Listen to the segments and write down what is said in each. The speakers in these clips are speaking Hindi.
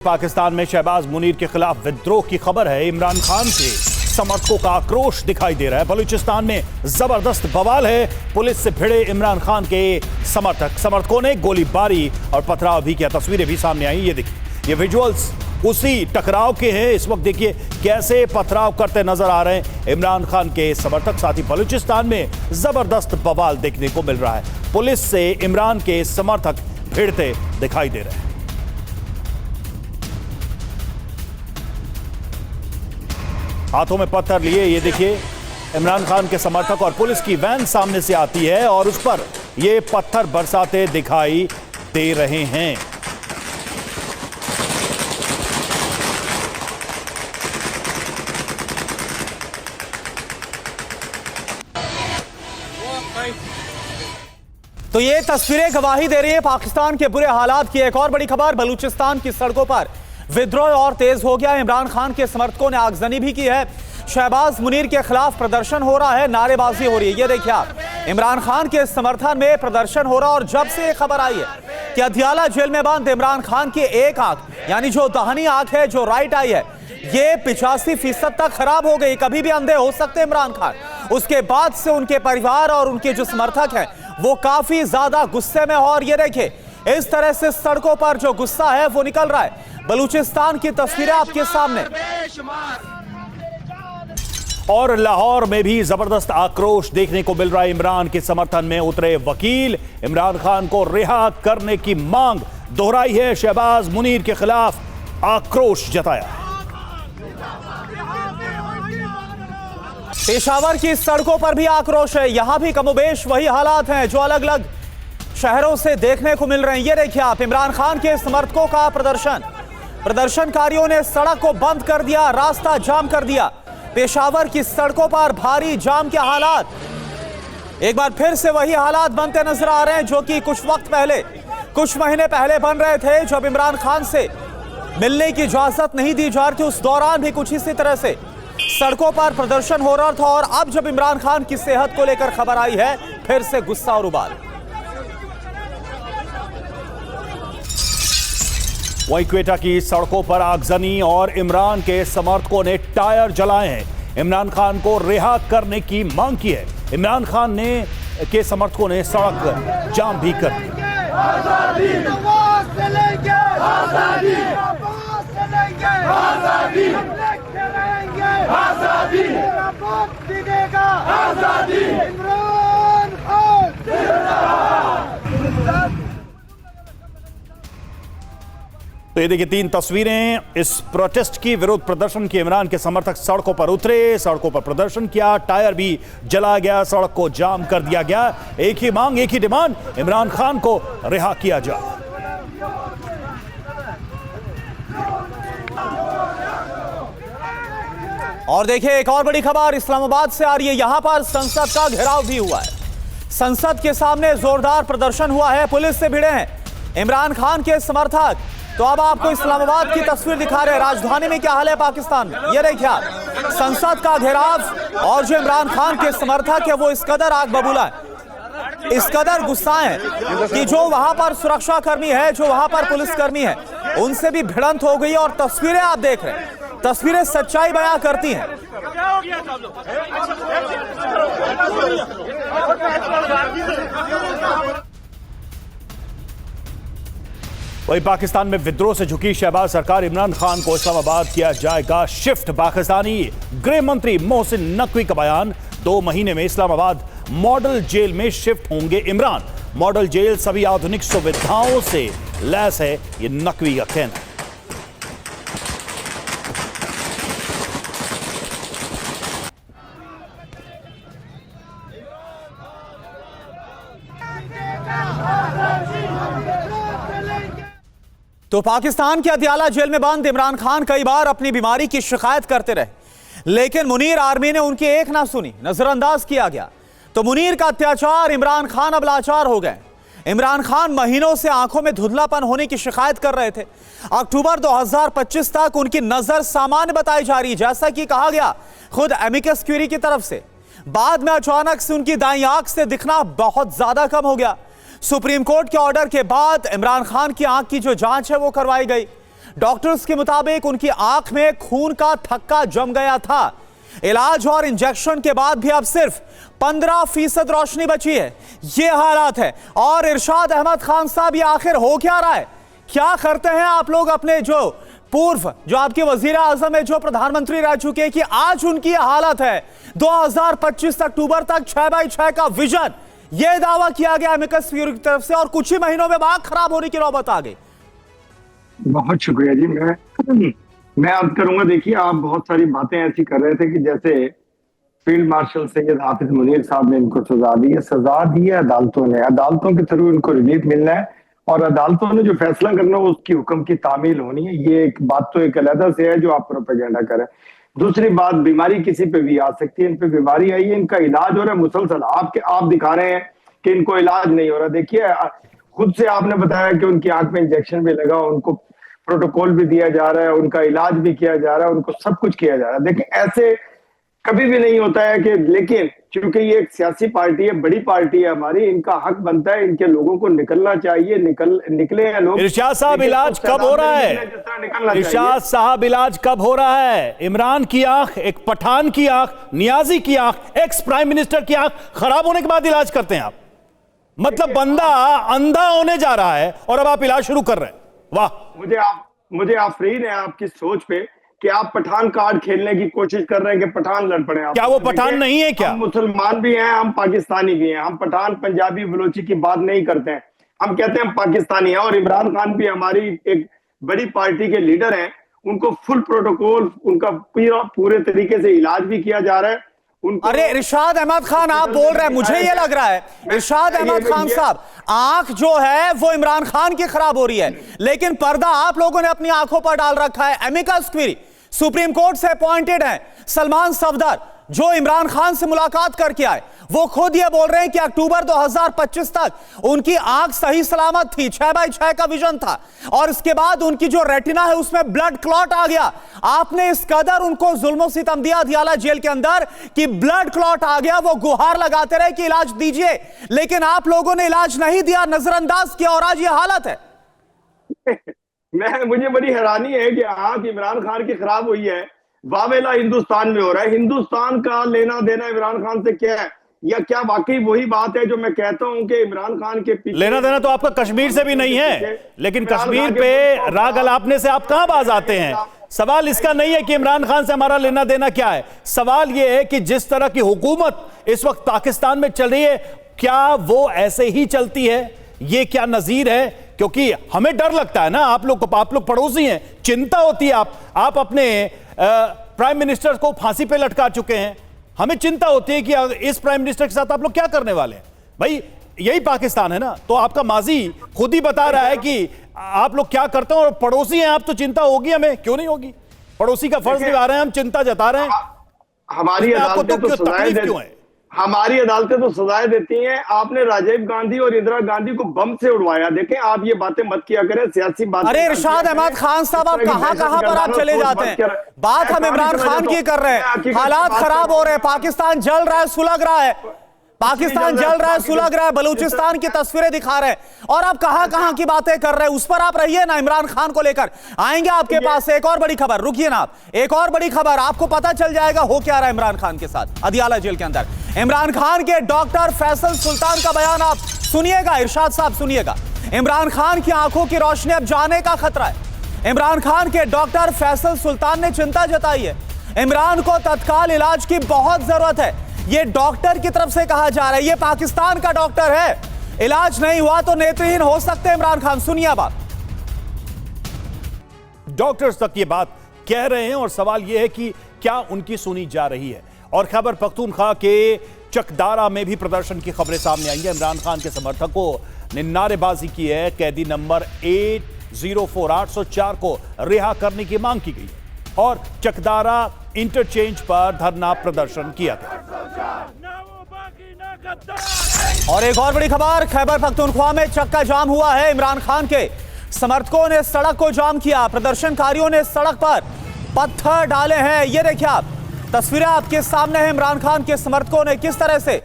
पाकिस्तान में शहबाज मुनीर के खिलाफ विद्रोह की खबर है। इमरान खान के समर्थकों का आक्रोश दिखाई दे रहा है। बलूचिस्तान में जबरदस्त बवाल है। पुलिस से भिड़े इमरान खान के समर्थकों ने गोलीबारी और पथराव भी किया। तस्वीरें भी सामने आई। ये देखिए, ये विजुअल्स उसी टकराव के हैं। इस वक्त देखिए कैसे पथराव करते नजर आ रहे हैं इमरान खान के समर्थक। साथ ही बलूचिस्तान में जबरदस्त बवाल देखने को मिल रहा है। पुलिस से इमरान के समर्थक भिड़ते दिखाई दे रहे हैं। हाथों में पत्थर लिए ये देखिए इमरान खान के समर्थक और पुलिस की वैन सामने से आती है और उस पर ये पत्थर बरसाते दिखाई दे रहे हैं। तो ये तस्वीरें गवाही दे रही है पाकिस्तान के बुरे हालात की। एक और बड़ी खबर, बलूचिस्तान की सड़कों पर विद्रोह और तेज हो गया। इमरान खान के समर्थकों ने आगजनी भी की है। शहबाज मुनीर के खिलाफ प्रदर्शन हो रहा है, नारेबाजी हो रही है। ये देखिए आप, इमरान खान के समर्थन में प्रदर्शन हो रहा है। और जब से ये खबर आई है कि अदियाला जेल में बंद इमरान खान की एक आंख, यानी जो दाहिनी आंख है, जो राइट आई है, ये 85% तक खराब हो गई। कभी भी अंधे हो सकते इमरान खान। उसके बाद से उनके परिवार और उनके जो समर्थक हैं वो काफी ज्यादा गुस्से में। और ये देखिए इस तरह से सड़कों पर जो गुस्सा है वो निकल रहा है। बलूचिस्तान की तस्वीरें आपके सामने। और लाहौर में भी जबरदस्त आक्रोश देखने को मिल रहा है। इमरान के समर्थन में उतरे वकील इमरान खान को रिहा करने की मांग दोहराई है। शहबाज मुनीर के खिलाफ आक्रोश जताया। पेशावर की सड़कों पर भी आक्रोश है। यहां भी कमोबेश वही हालात हैं जो अलग अलग शहरों से देखने को मिल रहे हैं। ये देखिए आप, इमरान खान के समर्थकों का प्रदर्शनकारियों ने सड़क को बंद कर दिया, रास्ता जाम कर दिया। पेशावर की सड़कों पर भारी जाम के हालात एक बार फिर से वही हालात बनते नजर आ रहे हैं जो कि कुछ महीने पहले बन रहे थे, जब इमरान खान से मिलने की इजाजत नहीं दी जा रही थी। उस दौरान भी कुछ इसी तरह से सड़कों पर प्रदर्शन हो रहा था। और अब जब इमरान खान की सेहत को लेकर खबर आई है, फिर से गुस्सा और उबाल। वहीं क्वेटा की सड़कों पर आगजनी और इमरान के समर्थकों ने टायर जलाए हैं। इमरान खान को रिहा करने की मांग की है। इमरान खान के समर्थकों ने सड़क जाम भी कर दी। तो ये देखिए 3 तस्वीरें इस प्रोटेस्ट की, विरोध प्रदर्शन की। इमरान के समर्थक सड़कों पर उतरे, सड़कों पर प्रदर्शन किया, टायर भी जलाया गया, सड़क को जाम कर दिया गया। एक ही मांग, एक ही डिमांड, इमरान खान को रिहा किया जाए। और देखिए एक और बड़ी खबर इस्लामाबाद से आ रही है। यहां पर संसद का घेराव भी हुआ है। संसद के सामने जोरदार प्रदर्शन हुआ है। पुलिस से भिड़े हैं इमरान खान के समर्थक। तो अब आपको इस्लामाबाद की तस्वीर दिखा रहे हैं। राजधानी में क्या हाल है पाकिस्तान में, ये देखिए आप, संसद का घेराव। और जो इमरान खान के समर्थक है वो इस कदर आग बबूला है, इस कदर गुस्सा है कि जो वहां पर सुरक्षा कर्मी है, जो वहां पर पुलिसकर्मी है, उनसे भी भिड़ंत हो गई। और तस्वीरें आप देख रहे हैं, तस्वीरें सच्चाई बयां करती हैं। वहीं पाकिस्तान में विद्रोह से झुकी शहबाज सरकार। इमरान खान को इस्लामाबाद किया जाएगा शिफ्ट। पाकिस्तानी गृह मंत्री मोहसिन नकवी का बयान, 2 महीने में इस्लामाबाद मॉडल जेल में शिफ्ट होंगे इमरान। मॉडल जेल सभी आधुनिक सुविधाओं से लैस है, ये नकवी का कहना है। तो पाकिस्तान के अदियाला जेल में बंद इमरान खान कई बार अपनी बीमारी की शिकायत करते रहे, लेकिन मुनीर आर्मी ने उनकी एक ना सुनी, नजरअंदाज किया गया। तो मुनीर का अत्याचार, इमरान खान अब लाचार हो गए। इमरान खान महीनों से आंखों में धुंधलापन होने की शिकायत कर रहे थे। अक्टूबर 2025 तक उनकी नजर सामान्य बताई जा रही, जैसा कि कहा गया खुद एमिकस क्यूरी की तरफ से। बाद में अचानक से उनकी दाईं आंख से दिखना बहुत ज्यादा कम हो गया। सुप्रीम कोर्ट के ऑर्डर के बाद इमरान खान की आंख की जो जांच है वो करवाई गई। डॉक्टर्स के मुताबिक उनकी आंख में खून का थक्का जम गया था। इलाज और इंजेक्शन के बाद भी अब सिर्फ 15% रोशनी बची है। ये हालात है। और इरशाद अहमद खान साहब, ये आखिर हो क्या रहा है? क्या करते हैं आप लोग अपने जो पूर्व, जो आपके वजीर आजम है, जो प्रधानमंत्री रह चुके हैं, कि आज उनकी हालत है 2025 अक्टूबर तक 6x6 का विजन, यह दावा किया गया एमिकस क्यूरी की तरफ से, और कुछ ही महीनों में आंख खराब होने की नौबत आ गई। बहुत शुक्रिया जी। मैं अर्ज करूंगा, देखिए आप बहुत सारी बातें ऐसी कर रहे थे कि जैसे फील्ड मार्शल सैयद हाफिज मुनीर साहब ने इनको सजा दी है। सजा दी है अदालतों ने, अदालतों के थ्रू इनको रिलीफ मिलना है और अदालतों ने जो फैसला करना है उसकी हुक्म की तामील होनी है। ये एक बात तो एक अलहदा से है जो आप प्रोपेगेंडा करें। दूसरी बात, बीमारी किसी पे भी आ सकती है। इन पे बीमारी आई है, इनका इलाज हो रहा है मुसलसल। आप दिखा रहे हैं कि इनको इलाज नहीं हो रहा। देखिए खुद से आपने बताया कि उनकी आंख में इंजेक्शन भी लगा, उनको प्रोटोकॉल भी दिया जा रहा है, उनका इलाज भी किया जा रहा है, उनको सब कुछ किया जा रहा है। देखिए ऐसे कभी भी नहीं होता है कि, लेकिन चूंकि ये एक सियासी पार्टी है, बड़ी पार्टी है हमारी, इनका हक बनता है, इनके लोगों को निकलना चाहिए, निकले हैं लोग। इरशाद साहब, इलाज कब हो रहा है? इरशाद साहब, इलाज कब हो रहा है? इमरान की आंख, एक पठान की आंख, नियाजी की आंख, एक्स प्राइम मिनिस्टर की आंख खराब होने के बाद इलाज करते हैं आप? मतलब बंदा अंधा होने जा रहा है और अब आप इलाज शुरू कर रहे हैं। वाह। मुझे आफरीन है आपकी सोच पे कि आप पठान कार्ड खेलने की कोशिश कर रहे हैं कि पठान लड़ पड़े। क्या वो पठान नहीं है क्या? हम मुसलमान भी हैं, हम पाकिस्तानी भी हैं। हम पठान, पंजाबी, बलोची की बात नहीं करते हैं। हम कहते हैं हम पाकिस्तानी हैं। और इमरान खान भी हमारी एक बड़ी पार्टी के लीडर हैं। उनको फुल प्रोटोकॉल, उनका पूरे तरीके से इलाज भी किया जा रहा है। अरे इरशाद अहमद खान, आप बोल रहे हैं, मुझे ये लग रहा है इरशाद अहमद खान साहब, आंख जो है वो इमरान खान की खराब हो रही है, लेकिन पर्दा आप लोगों ने अपनी आंखों पर डाल रखा है। एमिकस क्यूरी सुप्रीम कोर्ट से अपॉइंटेड हैं सलमान सफदर, जो इमरान खान से मुलाकात करके आए। वो खुद ये बोल रहे हैं कि अक्टूबर 2025 तक उनकी आंख सही सलामत थी, 6x6 का विजन था, और इसके बाद उनकी जो रेटिना है उसमें ब्लड क्लॉट आ गया। आपने इस कदर उनको जुल्म सितम दिया अदियाला जेल के अंदर कि ब्लड क्लॉट आ गया। वो गुहार लगाते रहे कि इलाज दीजिए, लेकिन आप लोगों ने इलाज नहीं दिया, नजरअंदाज किया, और आज ये हालत है। मुझे बड़ी हैरानी है कि आंख इमरान खान की खराब हुई है, वावेला हिंदुस्तान में हो रहा है। हिंदुस्तान का लेना देना इमरान खान से क्या है? या क्या वाकई वही बात है जो मैं कहता हूं कि इमरान खान के पीछे लेना देना तो आपका कश्मीर से भी नहीं है, लेकिन कश्मीर पे राग अलापने से आप कहां बाज आते हैं? सवाल इसका नहीं है कि इमरान खान से हमारा लेना देना क्या है। सवाल यह है कि जिस तरह की हुकूमत इस वक्त पाकिस्तान में चल रही है, क्या वो ऐसे ही चलती है? ये क्या नजीर है? क्योंकि हमें डर लगता है ना, आप लोग पड़ोसी हैं, चिंता होती है। आप अपने प्राइम मिनिस्टर को फांसी पे लटका चुके हैं। हमें चिंता होती है कि इस प्राइम मिनिस्टर के साथ आप लोग क्या करने वाले हैं। भाई यही पाकिस्तान है ना, तो आपका माजी खुद ही बता रहा है कि आप लोग क्या करते हैं, और पड़ोसी हैं आप, तो चिंता होगी हमें, क्यों नहीं होगी? पड़ोसी का फर्ज निभा रहे हैं, हम चिंता जता रहे हैं। हमारी अदालतें तो तकलीफ क्यों है? हमारी अदालतें तो सजाएं देती हैं। आपने राजीव गांधी और इंदिरा गांधी को बम से उड़वाया। देखें, आप ये बातें मत किया करें, सियासी बातें। अरे इरशाद अहमद खान साहब, आप कहां पर आप चले जाते हैं? बात हम इमरान खान की कर रहे हैं। हालात खराब हो रहे हैं, पाकिस्तान जल रहा है, सुलग रहा है, पाकिस्तान जल रहा है, सुलग रहा है, बलूचिस्तान की तस्वीरें दिखा रहे हैं, और आप कहां की बातें कर रहे हैं? उस पर आप रहिए ना। इमरान खान को लेकर आएंगे आपके पास एक और बड़ी खबर। रुकिए ना आप, एक और बड़ी खबर, आपको पता चल जाएगा हो क्या रहा है इमरान खान के साथ अदियाला जेल के अंदर। इमरान खान के डॉक्टर फैसल सुल्तान का बयान आप सुनिएगा। इरशाद साहब सुनिएगा, इमरान खान की आंखों की रोशनी अब जाने का खतरा है। इमरान खान के डॉक्टर फैसल सुल्तान ने चिंता जताई है। इमरान को तत्काल इलाज की बहुत जरूरत है, ये डॉक्टर की तरफ से कहा जा रहा है। ये पाकिस्तान का डॉक्टर है, इलाज नहीं हुआ तो नेत्रहीन हो सकते हैं इमरान खान। सुनिए बात, डॉक्टर्स तक ये बात कह रहे हैं, और सवाल यह है कि क्या उनकी सुनी जा रही है। और खैबर पख्तूनख्वा के चकदारा में भी प्रदर्शन की खबरें सामने आई हैं। इमरान खान के समर्थकों ने नारेबाजी की है, कैदी नंबर 804 को रिहा करने की मांग की गई है, और चकदारा इंटरचेंज पर धरना प्रदर्शन किया गया। और एक और बड़ी खबर, खैबर पख्तूनख्वा में चक्का जाम हुआ है। इमरान खान के समर्थकों ने सड़क को जाम किया, प्रदर्शनकारियों ने सड़क पर पत्थर डाले हैं। ये देखिए आप, तस्वीरें आपके सामने हैं। इमरान खान के समर्थकों ने किस तरह से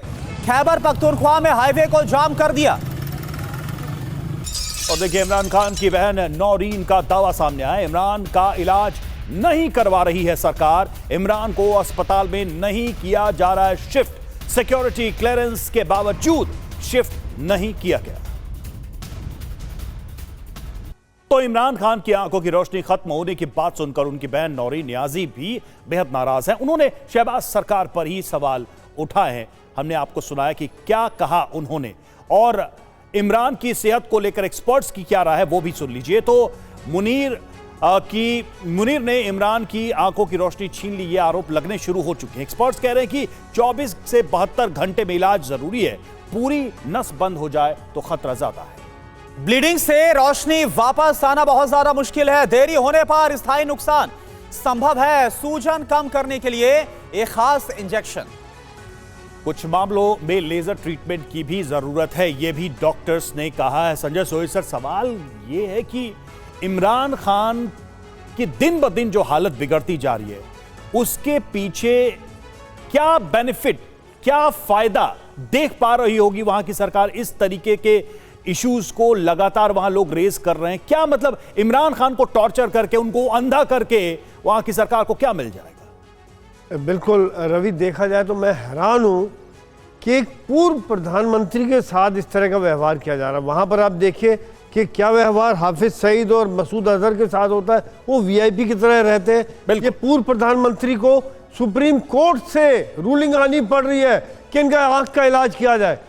खैबर पख्तूनख्वा में हाईवे को जाम कर दिया। और देखिए इमरान खान की बहन नौरीन का दावा सामने आया। इमरान का इलाज नहीं करवा रही है सरकार। इमरान को अस्पताल में नहीं किया जा रहा है शिफ्ट। सिक्योरिटी क्लियरेंस के बावजूद शिफ्ट नहीं किया गया। तो इमरान खान की आंखों की रोशनी खत्म होने की बात सुनकर उनकी बहन नौरीन नियाजी भी बेहद नाराज है। उन्होंने शहबाज सरकार पर ही सवाल उठाए हैं। हमने आपको सुनाया कि क्या कहा उन्होंने और इमरान की सेहत को लेकर एक्सपर्ट्स की क्या राय है वो भी सुन लीजिए। तो मुनीर ने इमरान की आंखों की रोशनी छीन ली, ये आरोप लगने शुरू हो चुके हैं। एक्सपर्ट्स कह रहे हैं कि 24 से 72 घंटे में इलाज जरूरी है। पूरी नस बंद हो जाए तो खतरा ज्यादा है। ब्लीडिंग से रोशनी वापस आना बहुत ज्यादा मुश्किल है। देरी होने पर स्थायी नुकसान संभव है। सूजन कम करने के लिए एक खास इंजेक्शन। कुछ मामलों में लेजर ट्रीटमेंट की भी जरूरत है, यह भी डॉक्टर्स ने कहा है। संजय सोई सर, सवाल यह है कि इमरान खान की दिन ब दिन जो हालत बिगड़ती जा रही है उसके पीछे क्या बेनिफिट, क्या फायदा देख पा रही होगी वहां की सरकार? इस तरीके के इश्यूज को लगातार वहां लोग रेज कर रहे हैं। क्या मतलब इमरान खान को टॉर्चर करके, उनको अंधा करके वहां की सरकार को क्या मिल जाएगा? बिल्कुल रवि, देखा जाए तो मैं हैरान हूं कि एक पूर्व प्रधानमंत्री के साथ इस तरह का व्यवहार किया जा रहा है। वहां पर आप देखिए कि क्या व्यवहार हाफिज सईद और मसूद अजहर के साथ होता है। वो वीआईपी की तरह रहते हैं। ये पूर्व प्रधानमंत्री को सुप्रीम कोर्ट से रूलिंग आनी पड़ रही है कि इनका आंख का इलाज किया जाए।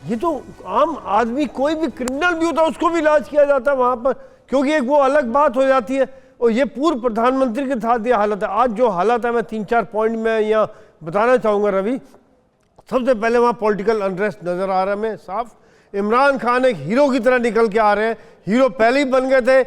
ये तो आम आदमी, कोई भी क्रिमिनल भी होता है उसको भी इलाज किया जाता है वहां पर, क्योंकि एक वो अलग बात हो जाती है। और ये पूर्व प्रधानमंत्री के साथ ये हालत है। आज जो हालत है, मैं 3-4 पॉइंट में यहाँ बताना चाहूँगा रवि। सबसे पहले वहाँ पॉलिटिकल अनरेस्ट नजर आ रहा है हमें साफ। इमरान खान एक हीरो की तरह निकल के आ रहे हैं। हीरो पहले ही बन गए थे।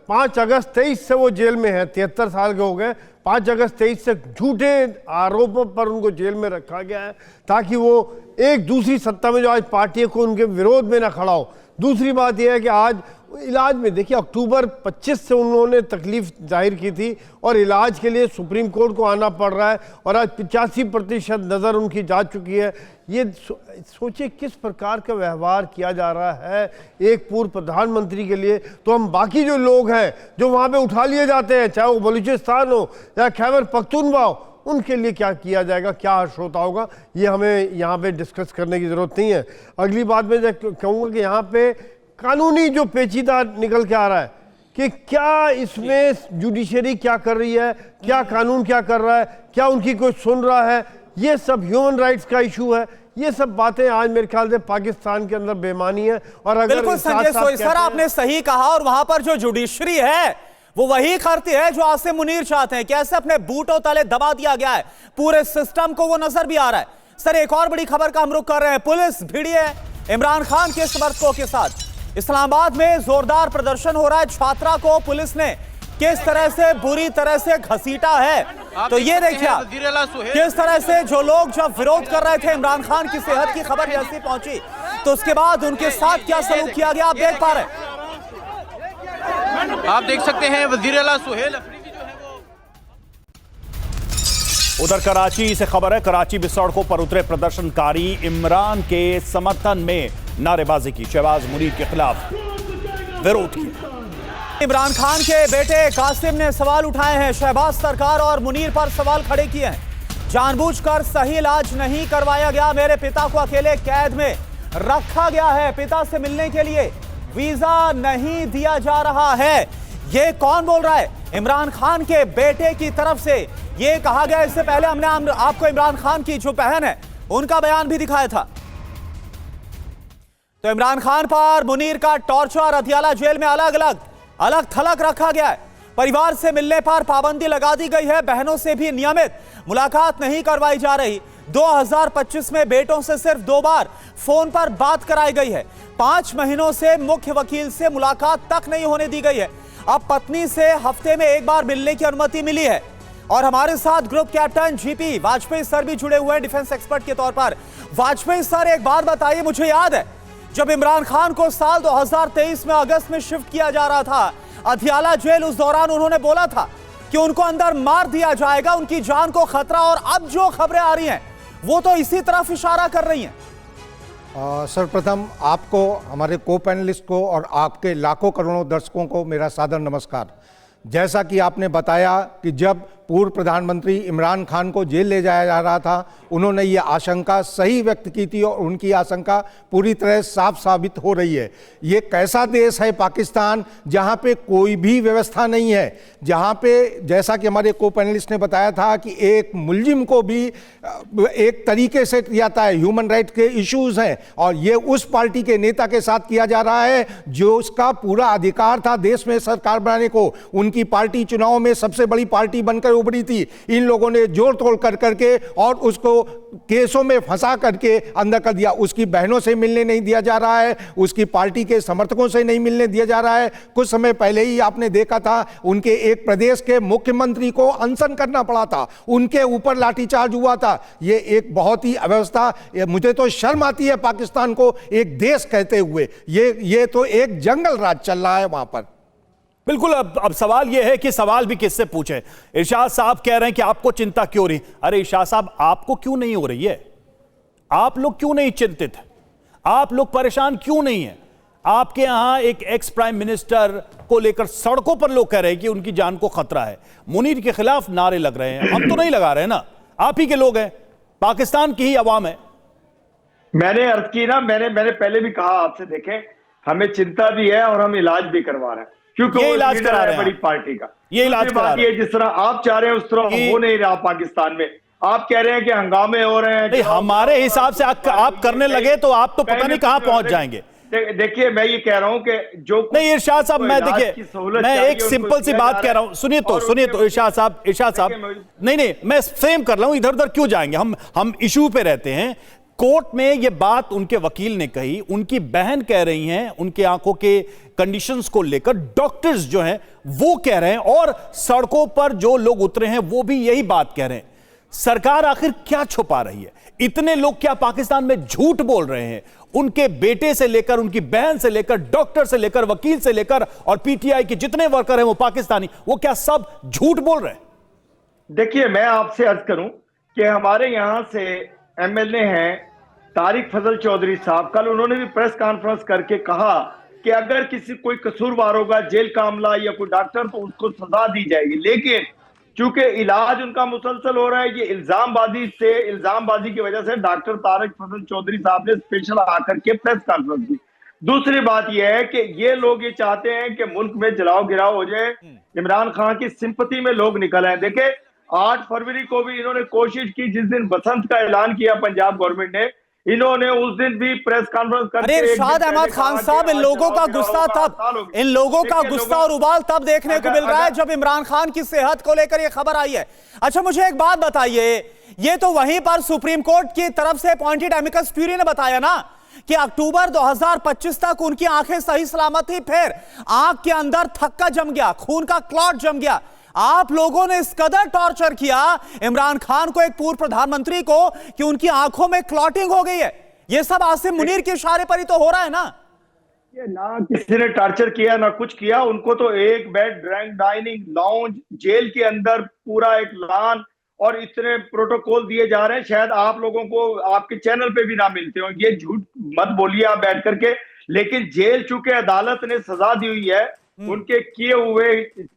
5 अगस्त 23 से वो जेल में है, 73 साल के हो गए। 5 अगस्त 23 से झूठे आरोपों पर उनको जेल में रखा गया है ताकि वो एक दूसरी सत्ता में जो आज पार्टी को उनके विरोध में ना खड़ा हो। दूसरी बात यह है कि आज इलाज में देखिए, अक्टूबर 25 से उन्होंने तकलीफ जाहिर की थी और इलाज के लिए सुप्रीम कोर्ट को आना पड़ रहा है और आज 85% नज़र उनकी जा चुकी है। ये सोचिए किस प्रकार का व्यवहार किया जा रहा है एक पूर्व प्रधानमंत्री के लिए। तो हम बाकी जो लोग हैं जो वहाँ पे उठा लिए जाते हैं, चाहे वो बलूचिस्तान हो या खैबर पख्तूनख्वा हो, उनके लिए क्या किया जाएगा, क्या हर्ष होता होगा, ये हमें यहाँ पे डिस्कस करने की ज़रूरत नहीं है। अगली बात मैं कहूँगा कि यहाँ पे कानूनी जो पेचीदा निकल के आ रहा है कि क्या इसमें जुडिशरी क्या कर रही है, क्या कानून क्या कर रहा है, क्या उनकी कोई सुन रहा है, ये सब ह्यूमन राइट्स का इशू है। ये सब बातें आज मेरे ख्याल से पाकिस्तान के अंदर बेमानी है। और अगर बिल्कुल संजय सोई सर, आपने सही कहा। और वहां पर जो जुडिशरी है वो वही करती है जो आसिम मुनीर चाहते हैं। कैसे अपने बूटों तले दबा दिया गया है पूरे सिस्टम को, वो नजर भी आ रहा है। सर, एक और बड़ी खबर का हम रुख कर रहे हैं। पुलिस भिड़ी है इमरान खान के समर्थकों के साथ। इस्लामाबाद में जोरदार प्रदर्शन हो रहा है। छात्रा को पुलिस ने किस तरह से बुरी तरह से घसीटा है, तो ये देखिए किस तरह से जो लोग जब विरोध कर रहे थे इमरान खान की सेहत की खबर जैसी पहुंची तो उसके बाद उनके साथ क्या सलूक किया गया, आप देख पा रहे हैं। आप देख सकते हैं वजीर आला सुहेल अफरीदी जो है वो। उधर कराची से खबर है, कराची में सड़कों पर उतरे प्रदर्शनकारी इमरान के समर्थन में नारेबाजी की, शहबाज मुनीर के खिलाफ विरोध किया। इमरान खान के बेटे कासिम ने सवाल उठाए हैं। शहबाज सरकार और मुनीर पर सवाल खड़े किए हैं। जानबूझकर सही इलाज नहीं करवाया गया। मेरे पिता को अकेले कैद में रखा गया है। पिता से मिलने के लिए वीजा नहीं दिया जा रहा है। ये कौन बोल रहा है? इमरान खान के बेटे की तरफ से ये कहा गया। इससे पहले हमने आपको इमरान खान की जो बहन है उनका बयान भी दिखाया था। तो इमरान खान पर मुनीर का टॉर्चर, अदियाला जेल में अलग थलग रखा गया है। परिवार से मिलने पर पाबंदी लगा दी गई है। बहनों से भी नियमित मुलाकात नहीं करवाई जा रही। 2025 में बेटों से सिर्फ 2 बार फोन पर बात कराई गई है। 5 महीनों से मुख्य वकील से मुलाकात तक नहीं होने दी गई है। अब पत्नी से हफ्ते में 1 बार मिलने की अनुमति मिली है। और हमारे साथ group captain GP Vajpayee sir भी जुड़े हुए हैं डिफेंस एक्सपर्ट के तौर पर। वाजपेयी सर, एक बात बताइए, मुझे याद है जब इमरान खान को साल 2023 में अगस्त में शिफ्ट किया जा रहा था अदियाला जेल, उस दौरान उन्होंने बोला था कि उनको अंदर मार दिया जाएगा, उनकी जान को खतरा। और अब जो खबरें आ रही हैं वो तो इसी तरफ इशारा कर रही हैं। सर्वप्रथम आपको, हमारे को पैनलिस्ट को और आपके लाखों करोड़ों दर्शकों को मेरा सादर नमस्कार। जैसा कि आपने बताया कि जब पूर्व प्रधानमंत्री इमरान खान को जेल ले जाया जा रहा था, उन्होंने ये आशंका सही व्यक्त की थी और उनकी आशंका पूरी तरह साफ साबित हो रही है। ये कैसा देश है पाकिस्तान, जहाँ पे कोई भी व्यवस्था नहीं है, जहाँ पे जैसा कि हमारे को पैनलिस्ट ने बताया था कि एक मुलजिम को भी एक तरीके से किया जाता है, ह्यूमन राइट के इश्यूज हैं, और ये उस पार्टी के नेता के साथ किया जा रहा है जो उसका पूरा अधिकार था देश में सरकार बनाने को। उनकी पार्टी चुनाव में सबसे बड़ी पार्टी बनकर उभरी थी। इन लोगों ने जोड़ तोड़ कर करके और उसको केसों में फंसा करके अंदर कर दिया। उसकी बहनों से मिलने नहीं दिया जा रहा है, उसकी पार्टी के समर्थकों से नहीं मिलने दिया जा रहा है। कुछ समय पहले ही आपने देखा था उनके एक प्रदेश के मुख्यमंत्री को अनशन करना पड़ा था, उनके ऊपर लाठीचार्ज हुआ था। ये एक बहुत ही अव्यवस्था, मुझे तो शर्म आती है पाकिस्तान को एक देश कहते हुए। ये तो एक जंगल राज चल रहा है वहां पर। बिल्कुल। अब सवाल यह है कि सवाल भी किससे पूछे। इरशाद साहब कह रहे हैं कि आपको चिंता क्यों रही। अरे इरशाद साहब, आपको क्यों नहीं हो रही है? आप लोग क्यों नहीं चिंतित हैं? आप लोग परेशान क्यों नहीं हैं? आपके यहां एक एक्स प्राइम मिनिस्टर को लेकर सड़कों पर लोग कह रहे हैं कि उनकी जान को खतरा है, मुनीर के खिलाफ नारे लग रहे हैं। हम तो नहीं लगा रहे ना, आप ही के लोग हैं, पाकिस्तान की ही अवाम है। मैंने अर्ज की ना, मैंने पहले भी कहा आपसे, देखें हमें चिंता भी है और हम इलाज भी करवा रहे हैं, क्योंकि ये वो इलाज लीडर करा रहे है हैं बड़ी पार्टी का। ये इलाज करा रहे हैं। जिस तरह आप चाह रहे हैं उस तरह हो नहीं रहा पाकिस्तान में। आप कह रहे हैं कि हंगामे हो रहे हैं, नहीं, हमारे हिसाब से आप करने लगे तो आप तो पता नहीं कहां पहुंच जाएंगे। देखिए मैं ये कह रहा हूं कि जो नहीं इरशाद साहब, मैं देखिए, मैं एक सिंपल सी बात कह रहा हूं, सुनिए तो इरशाद साहब, नहीं मैं फ्रेम कर रहा हूं, इधर उधर क्यों जाएंगे हम इशू पे रहते हैं। कोर्ट में ये बात उनके वकील ने कही, उनकी बहन कह रही हैं, उनके आंखों के कंडीशंस को लेकर डॉक्टर्स जो हैं वो कह रहे हैं, और सड़कों पर जो लोग उतरे हैं वो भी यही बात कह रहे हैं। सरकार आखिर क्या छुपा रही है? इतने लोग क्या पाकिस्तान में झूठ बोल रहे हैं? उनके बेटे से लेकर, उनकी बहन से लेकर, डॉक्टर से लेकर, वकील से लेकर, और पीटीआई के जितने वर्कर हैं वो पाकिस्तानी, वो क्या सब झूठ बोल रहे हैं? देखिए मैं आपसे अर्ज करूं कि हमारे यहां से एमएलए हैं तारिक फजल चौधरी साहब, कल उन्होंने भी प्रेस कॉन्फ्रेंस करके कहा कि अगर किसी कोई कसूरवार होगा, जेल का अमला या कोई डॉक्टर, तो उसको सजा दी जाएगी। लेकिन चूंकि इलाज उनका मुसलसल हो रहा है, ये इल्जामबाजी की वजह से डॉक्टर तारिक फजल चौधरी साहब ने स्पेशल आकर के प्रेस कॉन्फ्रेंस की। दूसरी बात यह है कि ये लोग ये चाहते हैं कि मुल्क में जलाओ गिराओ हो जाए, इमरान खान की सिंपति में लोग निकल आए। देखे 8 फरवरी को भी इन्होंने कोशिश की, जिस दिन बसंत का ऐलान किया पंजाब गवर्नमेंट ने, इन्होंने उस दिन भी प्रेस कॉन्फ्रेंस करके। अरे इरशाद अहमद खान साहब, इन लोगों का गुस्सा तब, इन लोगों का गुस्सा और उबाल तब देखने को मिल रहा है जब इमरान खान की सेहत को लेकर यह खबर आई है। अच्छा मुझे एक बात बताइए, ये तो वहीं पर सुप्रीम कोर्ट की तरफ से अपॉइंटेड एमिकस क्यूरी ने बताया ना कि अक्टूबर 2025 तक उनकी आंखें सही सलामत थी, फिर आंख के अंदर थक्का जम गया, खून का क्लॉट जम गया। आप लोगों ने इस कदर टॉर्चर किया इमरान खान को, एक पूर्व प्रधानमंत्री को, कि उनकी आंखों में क्लॉटिंग हो गई है। यह सब आसिम मुनीर के इशारे पर ही तो हो रहा है ना। ये ना किसी ने टॉर्चर किया ना कुछ किया, उनको तो एक बेड, डाइनिंग, लाउंज, जेल के अंदर पूरा एक लान और इतने प्रोटोकॉल दिए जा रहे हैं, शायद आप लोगों को आपके चैनल पे भी ना मिलते हो। ये झूठ मत बोलिए आप बैठ करके। लेकिन जेल चूंकि अदालत ने सजा दी हुई है उनके किए हुए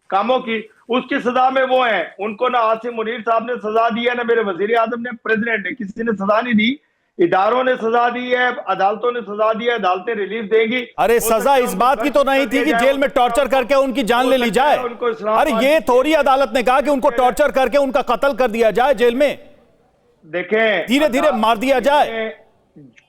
कामों की, उसकी सजा में वो हैं। उनको ना आसिम मुनीर साहब ने सजा दी है, ना मेरे वजीर आजम ने, प्रेसिडेंट ने, किसी ने सजा नहीं दी। इदारों ने सजा दी है, अदालतों ने सजा दी है, अदालतें रिलीफ देंगी। अरे सजा इस बात की तो नहीं थी कि जेल में टॉर्चर करके उनकी जान ले ली जाए। अरे ये थोड़ी अदालत ने कहा कि उनको टॉर्चर करके उनका कत्ल कर दिया जाए, जेल में देखें धीरे धीरे मार दिया जाए।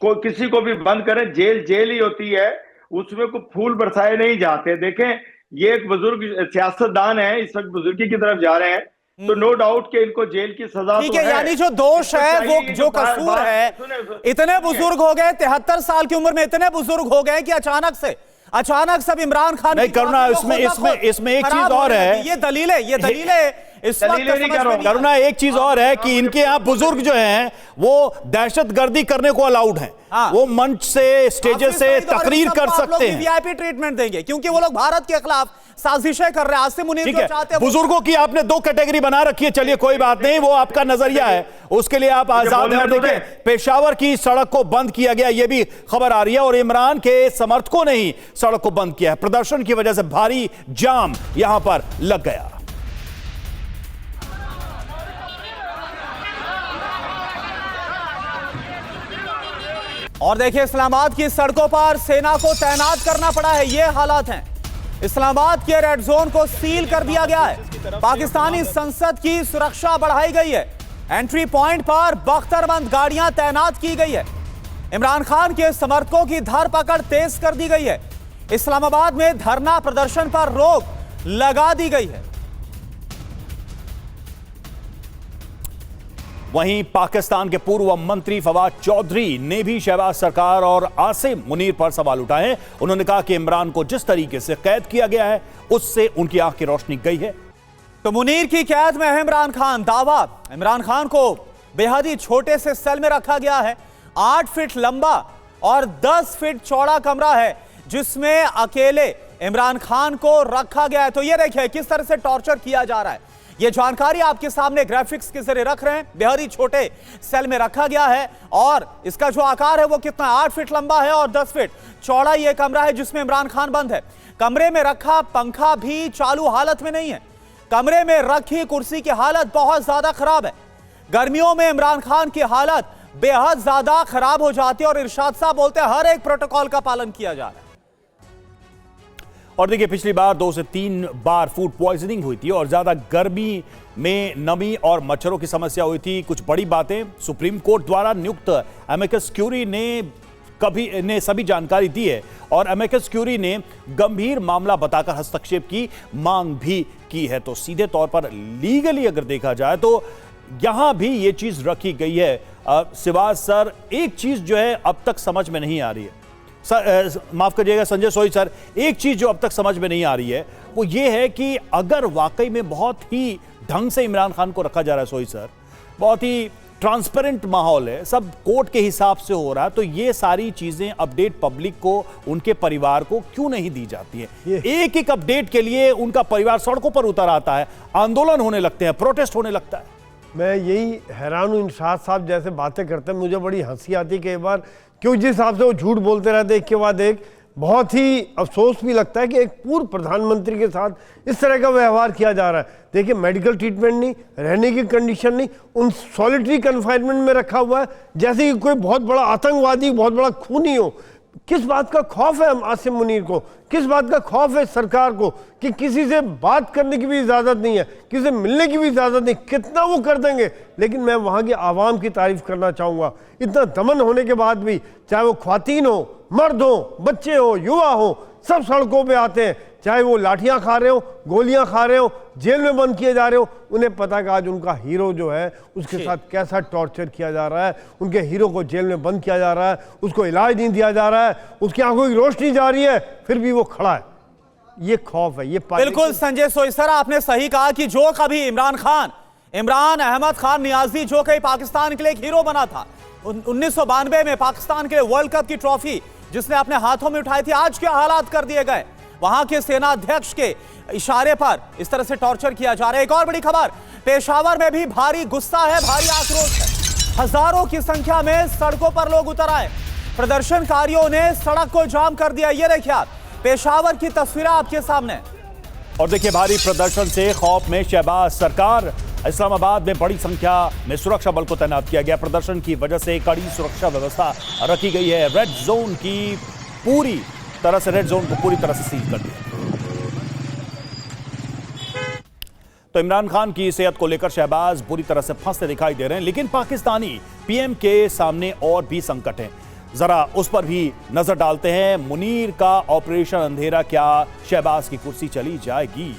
कोई किसी को भी बंद करें, जेल जेल ही होती है, उसमें कोई फूल बरसाए नहीं जाते। देखें ये एक बुजुर्ग सियासतदान है, इस वक्त बुजुर्गी की तरफ जा रहे हैं, तो नो डाउट कि इनको जेल की सजा ठीक है। यानी जो दोष है, वो जो कसूर है, इतने बुजुर्ग हो गए, 73 साल की उम्र में इतने बुजुर्ग हो गए कि अचानक सब इमरान खान नहीं करना। इसमें एक चीज और है, ये दलीलें इस वक्त समझ में नहीं करुणा, एक चीज और है कि इनके यहाँ बुजुर्ग जो हैं वो दहशतगर्दी करने को अलाउड हैं। वो मंच से, स्टेजेस से तकरीर कर सकते हैं। वीआईपी ट्रीटमेंट देंगे क्योंकि वो लोग भारत के खिलाफ साजिशें कर रहे हैं। आसिम मुनीर जो चाहते हैं, बुजुर्गों की आपने दो कैटेगरी बना रखी है, चलिए कोई बात नहीं, वो आपका नजरिया है, उसके लिए आप आजाद हैं। देखें, पेशावर की सड़क को बंद किया गया, यह भी खबर आ रही है, और इमरान के समर्थकों ने ही सड़क को बंद किया है। प्रदर्शन की वजह से भारी जाम यहां पर लग गया। और देखिए, इस्लामाबाद की सड़कों पर सेना को तैनात करना पड़ा है, ये हालात हैं। इस्लामाबाद के रेड जोन को सील कर दिया गया है। पाकिस्तानी संसद की सुरक्षा बढ़ाई गई है। एंट्री पॉइंट पर बख्तरबंद गाड़ियां तैनात की गई है। इमरान खान के समर्थकों की धरपकड़ तेज कर दी गई है। इस्लामाबाद में धरना प्रदर्शन पर रोक लगा दी गई है। वहीं पाकिस्तान के पूर्व मंत्री फवाद चौधरी ने भी शहबाज सरकार और आसिम मुनीर पर सवाल उठाए। उन्होंने कहा कि इमरान को जिस तरीके से कैद किया गया है उससे उनकी आंख की रोशनी गई है। तो मुनीर की कैद में है इमरान खान। दावा, इमरान खान को बेहद ही छोटे से सेल में रखा गया है। 8 फीट लंबा और 10 फीट चौड़ा कमरा है जिसमें अकेले इमरान खान को रखा गया है। तो ये देखिए किस तरह से टॉर्चर किया जा रहा है। ये जानकारी आपके सामने ग्राफिक्स के जरिए रख रहे हैं। बेहद ही छोटे सेल में रखा गया है और इसका जो आकार है वो कितना 8 फीट लंबा है और 10 फीट चौड़ा ये कमरा है जिसमें इमरान खान बंद है। कमरे में रखा पंखा भी चालू हालत में नहीं है। कमरे में रखी कुर्सी की हालत बहुत ज्यादा खराब है। गर्मियों में इमरान खान की हालत बेहद ज्यादा खराब हो जाती है और इरशाद साहब बोलते हैं हर एक प्रोटोकॉल का पालन किया जा रहा है। और देखिए, पिछली बार 2 से 3 बार फूड पॉइजनिंग हुई थी और ज्यादा गर्मी में नमी और मच्छरों की समस्या हुई थी। कुछ बड़ी बातें सुप्रीम कोर्ट द्वारा नियुक्त अमिकस क्यूरी ने सभी जानकारी दी है और अमिकस क्यूरी ने गंभीर मामला बताकर हस्तक्षेप की मांग भी की है। तो सीधे तौर पर लीगली अगर देखा जाए तो यहां भी ये चीज रखी गई है। सिवाज सर, एक चीज जो है अब तक समझ में नहीं आ रही है, माफ करिएगा संजय सोई सर, एक चीज जो अब तक समझ में नहीं आ रही है वो ये है कि अगर वाकई में बहुत ही ढंग से इमरान खान को रखा जा रहा है, सोई सर, बहुत ही ट्रांसपेरेंट माहौल है, सब कोर्ट के हिसाब से हो रहा है, तो ये सारी चीजें अपडेट पब्लिक को, उनके परिवार को क्यों नहीं दी जाती है? एक एक अपडेट के लिए उनका परिवार सड़कों पर उतर आता है, आंदोलन होने लगते हैं, प्रोटेस्ट होने लगता है। मैं यही हैरान हूँ, इरशाद साहब जैसे बातें करते हैं मुझे बड़ी हंसी आती है कई बार, क्योंकि जिस हिसाब से वो झूठ बोलते रहते एक के बाद एक, बहुत ही अफसोस भी लगता है कि एक पूर्व प्रधानमंत्री के साथ इस तरह का व्यवहार किया जा रहा है। देखिए, मेडिकल ट्रीटमेंट नहीं, रहने की कंडीशन नहीं, उन सॉलिटरी कन्फाइनमेंट में रखा हुआ है जैसे कि कोई बहुत बड़ा आतंकवादी, बहुत बड़ा खूनी हो। किस बात का खौफ है आसिम मुनीर को? किस बात का खौफ है सरकार को कि किसी से बात करने की भी इजाज़त नहीं है, किसी से मिलने की भी इजाज़त नहीं? कितना वो कर देंगे। लेकिन मैं वहाँ की आवाम की तारीफ करना चाहूँगा, इतना दमन होने के बाद भी, चाहे वो ख्वातीन हो, मर्द हो, बच्चे हो, युवा हो, सब सड़कों पे आते हैं, चाहे वो लाठियां खा रहे हो, गोलियां खा रहे हो, जेल में बंद किए जा रहे हो। उन्हें पता कि आज उनका हीरो जो है उसके साथ कैसा टॉर्चर किया जा रहा है, उनके हीरो को जेल में बंद किया जा रहा है, उसको इलाज नहीं दिया जा रहा है, उसकी आंखों की रोशनी जा रही है, फिर भी वो खड़ा है। ये खौफ है, ये बिल्कुल संजय सोई सर, आपने सही कहा कि जो कभी इमरान अहमद खान नियाजी जो कहीं पाकिस्तान के लिए एक हीरो बना था, 1992 में पाकिस्तान के लिए वर्ल्ड कप की ट्रॉफी जिसने अपने हाथों में उठाई थी, आज क्या हालात कर दिए गए। वहां के सेना अध्यक्ष के इशारे पर इस तरह से टॉर्चर किया जा रहा है। एक और बड़ी खबर, पेशावर में भी भारी गुस्सा है, भारी आक्रोश है। हजारों की संख्या में सड़कों पर लोग उतर आए, प्रदर्शनकारियों ने सड़क को जाम कर दिया। ये देखिए आप, पेशावर की तस्वीरें आपके सामने। और देखिए, भारी प्रदर्शन से खौफ में शहबाज सरकार, इस्लामाबाद में बड़ी संख्या में सुरक्षा बल को तैनात किया गया। प्रदर्शन की वजह से कड़ी सुरक्षा व्यवस्था रखी गई है। रेड जोन को पूरी तरह से सील कर दिया। तो इमरान खान की सेहत को लेकर शहबाज बुरी तरह से फंसते दिखाई दे रहे हैं, लेकिन पाकिस्तानी पीएम के सामने और भी संकट हैं, जरा उस पर भी नजर डालते हैं। मुनीर का ऑपरेशन अंधेरा, क्या शहबाज की कुर्सी चली जाएगी?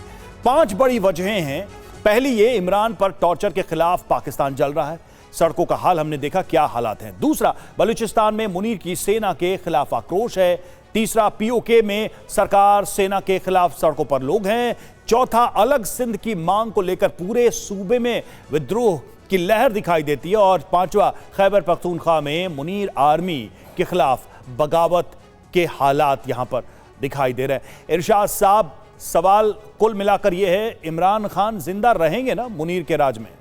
5 बड़ी वजहें हैं। पहली ये, इमरान पर टॉर्चर के खिलाफ पाकिस्तान जल रहा है। सड़कों का हाल हमने देखा क्या हालात हैं। दूसरा, बलूचिस्तान में मुनीर की सेना के खिलाफ आक्रोश है। तीसरा, पीओके में सरकार सेना के खिलाफ सड़कों पर लोग हैं। चौथा, अलग सिंध की मांग को लेकर पूरे सूबे में विद्रोह की लहर दिखाई देती है। और पांचवा, खैबर पख्तूनख्वा में मुनीर आर्मी के खिलाफ बगावत के हालात यहां पर दिखाई दे रहे हैं। इरशाद साहब, सवाल कुल मिलाकर यह है, इमरान खान जिंदा रहेंगे ना मुनीर के राज में?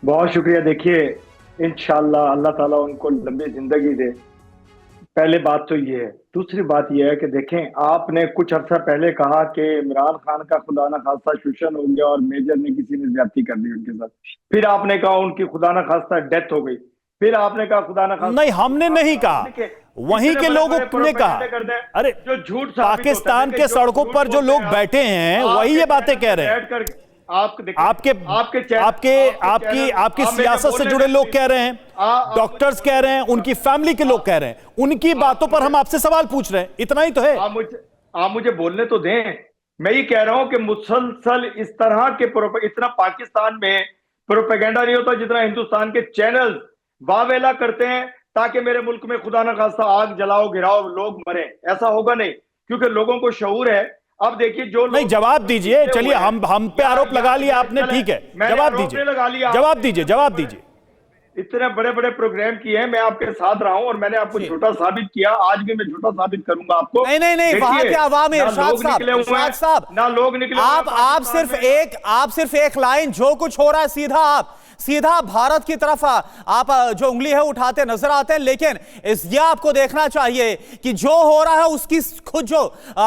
बहुत शुक्रिया। देखिए, इंशाअल्लाह अल्लाह ताला उनको लंबी जिंदगी दे। पहले बात तो ये है। दूसरी बात यह है कि देखें, आपने कुछ अर्सा पहले कहा कि इमरान खान का खुदा न खास्ता शोषण हो गया और मेजर ने किसी ने ज्यादती कर दी उनके साथ। फिर आपने कहा उनकी खुदा न खास्ता डेथ हो गई। फिर आपने कहा खुदा न खास्ता। नहीं, हमने नहीं कहा, वहीं के लोगों ने कहा। अरे जो झूठ पाकिस्तान के सड़कों पर जो लोग बैठे हैं वही ये बातें कह रहे हैं। आपकी सियासत से जुड़े लोग कह रहे हैं, डॉक्टर्स कह रहे हैं, उनकी फैमिली के लोग कह रहे हैं, उनकी बातों पर हम आपसे सवाल पूछ रहे हैं। इतना ही तो है। आप मुझे बोलने तो दें। मैं ये कह रहा हूं कि मुसलसल इस तरह के इतना पाकिस्तान में प्रोपेगेंडा नहीं होता जितना हिंदुस्तान के चैनल वावेला करते हैं ताकि मेरे मुल्क में खुदा न खास्ता आग जलाओ गिराओ लोग मरे। ऐसा होगा नहीं, क्योंकि लोगों को शऊर है। अब देखिए, जो नहीं, जवाब दीजिए। चलिए, हम पे आरोप लगा लिया आपने, ठीक है, जवाब दीजिए, जवाब दीजिए। इतने बड़े बड़े प्रोग्राम किए हैं, मैं आपके साथ रहा हूं और मैंने आपको झूठा साबित किया। आज भी मैं झूठा साबित करूंगा आपको। नहीं, वहां के अवाम, इरशाद साहब, ना लोग निकले। आप सिर्फ एक लाइन, जो कुछ हो रहा है सीधा भारत की तरफ आप जो उंगली है उठाते नजर आते हैं। लेकिन ये आपको देखना चाहिए कि जो हो रहा है उसकी खुद जो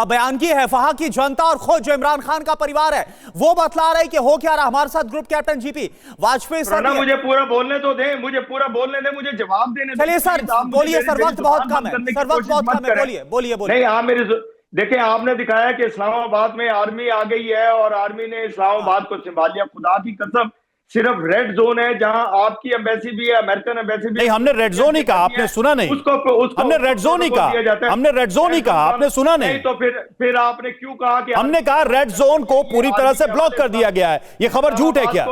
बयानगी है वहां की जनता और खुद जो इमरान खान का परिवार है वो बतला रहे कि हो क्या रहा। हमारे साथ group captain GP Vajpayee sir, मुझे पूरा बोलने तो दें, मुझे पूरा बोलने दें, मुझे जवाब देने। चलिए सर, बोलिए सर, वक्त बहुत कम है, बोलिए। नहीं, आप मेरी देखें, आपने दिखाया कि इस्लामाबाद में आर्मी आ गई है और आर्मी ने इस्लामाबाद को संभाल लिया। खुदा की कसम, सिर्फ रेड जोन है जहां आपकी एम्बेसी भी है, अमेरिकन एम्बेसी भी। नहीं, हमने रेड जोन ही कहा, आपने सुना नहीं। हमने रेड जोन ही कहा, आपने सुना नहीं। तो फिर आपने क्यों कहा कि हमने कहा रेड जोन को पूरी तरह से ब्लॉक कर दिया गया है। ये खबर झूठ है क्या?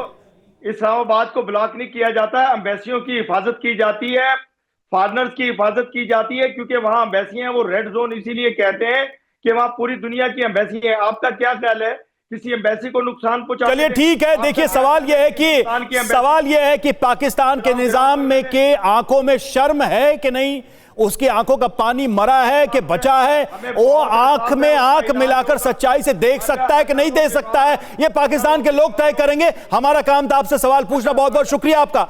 इस्लामाबाद को ब्लॉक नहीं किया जाता है। एम्बेसियों की हिफाजत की जाती है, फॉरेनर्स की हिफाजत की जाती है, क्योंकि वहां एम्बेसी है। वो रेड जोन इसीलिए कहते हैं कि वहां पूरी दुनिया की एम्बेसी है। आपका क्या ख्याल है किसी एम्बेसी को नुकसान पहुंचा? चलिए ठीक है। देखिए, सवाल यह है कि पाकिस्तान के निजाम में के आंखों में शर्म है कि नहीं? उसकी आंखों का पानी मरा है कि बचा है? वो आंख में आंख मिलाकर सच्चाई से देख सकता है कि नहीं दे सकता है, ये पाकिस्तान के लोग तय करेंगे। हमारा काम था आपसे सवाल पूछना। बहुत बहुत शुक्रिया आपका।